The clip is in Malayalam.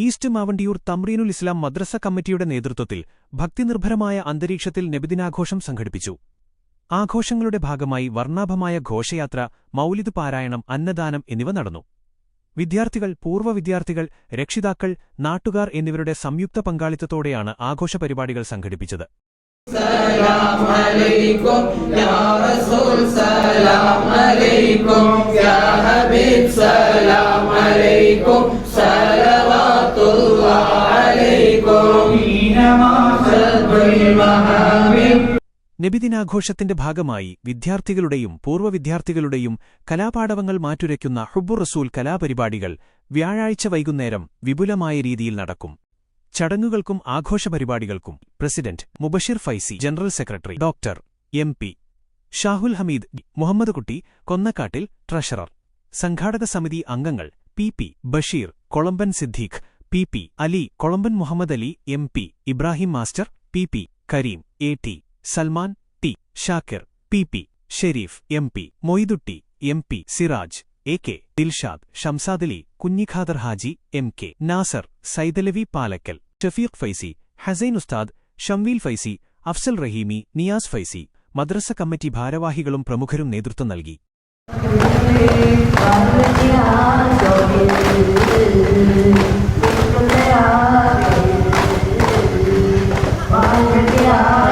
ഈസ്റ്റ് മാവണ്ടിയൂർ തമ്രീനുൽ ഇസ്ലാം മദ്രസ കമ്മിറ്റിയുടെ നേതൃത്വത്തിൽ ഭക്തിനിർഭരമായ അന്തരീക്ഷത്തിൽ നബിദിനാഘോഷം സംഘടിപ്പിച്ചു. ആഘോഷങ്ങളുടെ ഭാഗമായി വർണ്ണാഭമായ ഘോഷയാത്ര, മൗലിദ് പാരായണം, അന്നദാനം എന്നിവ നടന്നു. വിദ്യാർത്ഥികൾ, പൂർവ്വ വിദ്യാർത്ഥികൾ, രക്ഷിതാക്കൾ, നാട്ടുകാർ എന്നിവരുടെ സംയുക്ത പങ്കാളിത്തത്തോടെയാണ് ആഘോഷപരിപാടികൾ സംഘടിപ്പിച്ചത്. സലാം അലൈക്കും യാ റസൂൽ, സലാം അലൈക്കും യാ ഹബീബ്, സലാം അലൈക്കും സലവാത്തുല്ലാഹി അലൈക്കും ഈനമാസത്തുൽ മഹാബിബ്. നബിദിനാഘോഷത്തിന്റെ ഭാഗമായി വിദ്യാർത്ഥികളുടെയും പൂർവ്വ വിദ്യാർത്ഥികളുടെയും കലാപാടവങ്ങൾ മാറ്റുരയ്ക്കുന്ന ഹുബ്ബുർ റസൂൽ കലാപരിപാടികൾ വ്യാഴാഴ്ച വൈകുന്നേരം വിപുലമായ രീതിയിൽ നടക്കും. ചടങ്ങുകൾക്കും ആഘോഷപരിപാടികൾക്കും president Mubashir Faizi, general secretary doctor MP Shahul Hameed, Muhammad Kutty കൊന്നക്കാട്ടിൽ ട്രഷറർ, സംഘാടക സമിതി അംഗങ്ങൾ PP Basheer, Kolamban Siddique, PP Ali, Kolamban Muhammad Ali, MP Ibrahim master, PP Kareem, AT Salman, T Shakir, PP Shareef, MP Moidutty, MP Siraj, AK Dilshad, Shamsadali, Kunhikhader Haji, MK Nasser, Saidalavi Palakkal, Shafeeq Faizi, Hussain ഉസ്താദ്, ഷംവീൽ ഫൈസി, അഫ്സൽ റഹീമി, നിയാസ് ഫൈസി, മദ്രസ കമ്മിറ്റി ഭാരവാഹികളും പ്രമുഖരും നേതൃത്വം നൽകി. Yeah.